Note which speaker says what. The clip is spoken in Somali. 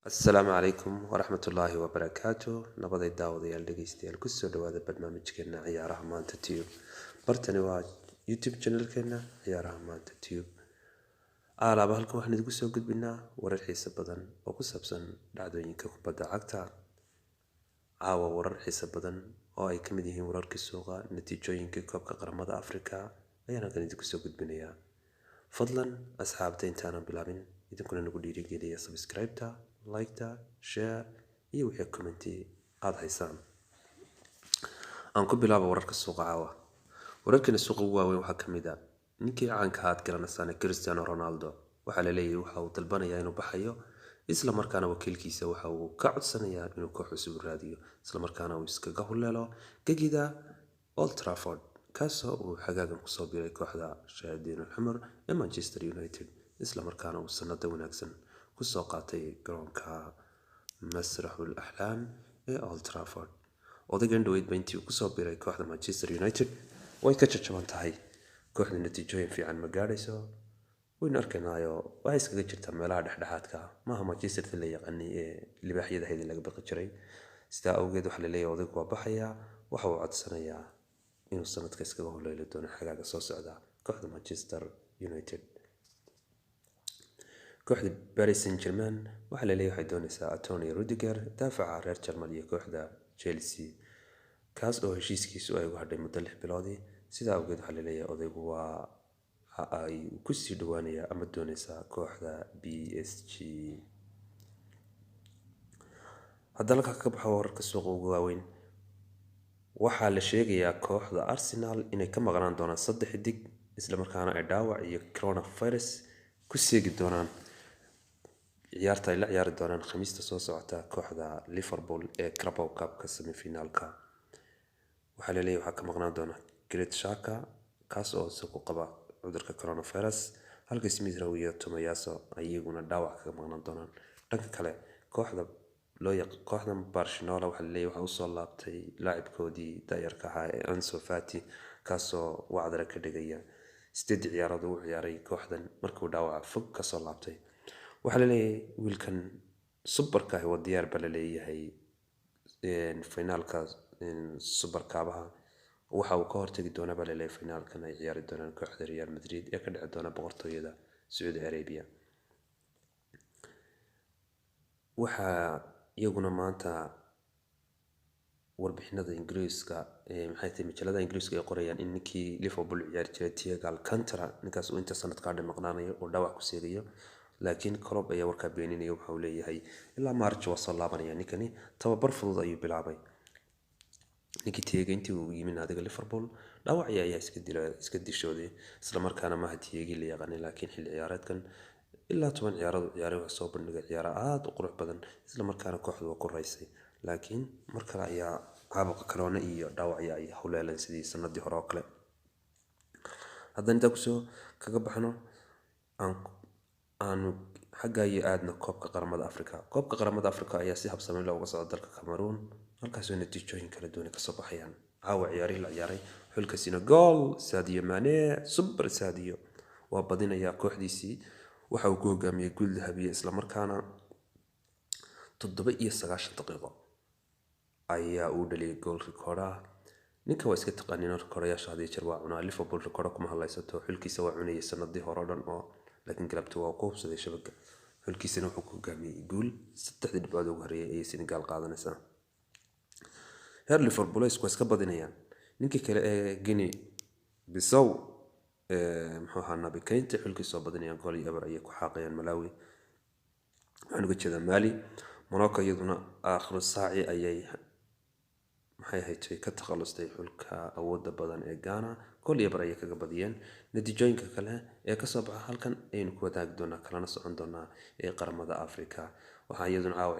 Speaker 1: السلام عليكم ورحمة الله وبركاته. نبضي داود يا لقيستي الكسر هذا برنامج كنا عيارها مان تيوب برتني واج يوتيوب channel كنا عيارها مان تيوب بهالكم إحنا تقصوا قد بنا ورا الحساب بدن وقصة بسن دعوين كوبدا عكتا ورا الحساب بدن أي كمديه ورا الكسوقة نتيجين كوب كقرمض أفريقيا أنا كنا تقصوا قد بنا فضلا أصحاب تاني بلابين إذا كنا نقول لي رجلي سبسكرايب تا لايك تا شير وحي كومنتي هذا حسام أنكو بلعب ورك السوق عوا وركن السوق هو وحكمدا نيكي عنك هاد كرنسان كريستيانو رونالدو وحال لي وحاو طلبانيا إنو بحيو isla markaana wakiilkiisa waxa uu ka codsanayaa inuu koox cusub raadiyo isla markaana uu iskaga hulleelo gegida Old Trafford kaasoo uu xagaagan ku soo biiray kooxda Shayaadiin al-Xumar ee Manchester United isla markaana uu sanado wanaagsan ku soo qaatay garoonka Masraxul Axlaam ee Old Trafford odagan dhaweyd intii uu ku soo biiray kooxda Manchester United way ka jajaban tahay kooxda natiijooyin fiican ma gaadhayso وين أركنايو وعيس كذا جرت ملاها dhexdhexaadka maaha Manchester la yaqaani ee libaaxyada hay'ad laga baqi jiray sida awgeed waxa la leeyahay odag waa baxaya waxa uu codsanayaa inuu sanadka iskaga holeelo doono xagaaga soo socda kooxda Manchester United kooxda Paris Saint-Germain waxa la leeyahay doonaysaa Antonio Rudiger daafaca reer Jarmal iyo kooxda Chelsea kaas oo heshiiskiisu ay ugu hadhay muddo 6 bilood sida awgeed waxa la leeyahay odag waa ay ku sii dhawaanaya ama doonaysa kooxda PSG hadalka ka baxo wararka suuqa ugu waaweyn waxa la sheegayaa kooxda Arsenal inay ka maqnaan doonaan 3 xidig isla markaana ay dhaawac iyo coronavirus ku seegi doonaan ciyaarta ay la ciyaari doonaan Khamiista soo socota kooxda Liverpool ee Carabao Cup ka semi-finalka waxa la leeyahay waxa ka maqnaan doona Granit Xhaka kaas oo isagu qaba cudurka coronavirus halka Smith Rowe iyo Tomiyasu ayaguna dhaawac ka maqnaan doonaan dhanka kale kooxda Barcelona waxa la leeyahay waxa uu soo laabtay laacibkoodii dayarka ahaa ee Ansu Fati kaasoo wacdara ka dhigaya 8 ciyaarood uu ciyaaray kooxdan markuu dhaawac fog ka soo laabtay waxa la leeyahay wiilkan superka ah diyaar baa la leeyahay finalka superkabaha waxa uu ka hortagi doonaa balay finaalkan ay ciyaari doonaan kooxda Real Madrid ee ka dhici doona boqortooyada Saudi Arabia waxa iyaguna maanta warbixinada Ingiriiska maxay tahay majalada Ingiriiska ay qorayaan in ninkii Liverpool ciyaar jiray Thiago Alcantara ninkaas uu inta sanadka maqnaanayo oo dhaawac ku seegayo laakiin Klopp ayaa warka beeninaya waxa uu leeyahay ilaa March waa soo laabanaya ninkani tababar fudud ayuu bilaabay ninkii Thiago intii uu yimid adiga Liverpool dhaawac ayaa iska dishooday isla markaana ma Thiago la yaqaan laakiin xil ciyaareedkan ilaa 10 ciyaarood ciyaaray wax soo bandhigay ciyaar aad u qurux badan isla markaana kooxdu waa ku raysay laakiin markale ayaa caabuqa corona iyo dhaawac ay huleeleen sidii sanadii hore oo kale haddana inta kusoo kaga baxno aan xagga iyo aadna koobka qaramada Afrika ayaa si habsami looga socda dalka Cameroon halkaas oo natiijooyin kala duwan ka soo baxayaan caawa ciyaari la ciyaaray xulka Senegal Sadio Mane super Sadio waa badinaya kooxdiisii waxa uu ku hogaamiyay guul dahabiye isla markaana 97 daqiiqo ayaa uu dhaliyay gool record ninka waa iska taqaaniin recordayaasha hadii jeer waa cunaa Liverpool record kuma hadlaysato xulkiisa waa cunayay sanadii hore oo dhan oo laakiin galabta waa ku hubsaday shabakada xulkiisana wuxuu ku hogaamiyay guul 3 dhibcood ugu horeeyay ee Senegal qaadanaysa heer Liverpool ay isku badinayaan ninkii kale ee Guinea Bissau muxuu ahaa Naby Keita xulkiisa soo badinayaan gool iyo eber ay ku xaaqayaan Malawi waxaan uga jeedaa Mali Morocco iyaduna aakhir saaci ayay maxay ahayd ka takhalustay xulka awoodda badan ee Ghana gool iyo eber ay kaga badiyeen natiijooyinka kale ee ka soo baxa halkan aynu ku wadaagi doonaa kalana socon doonaa ee qaramada Afrika waxa iyaduna caawa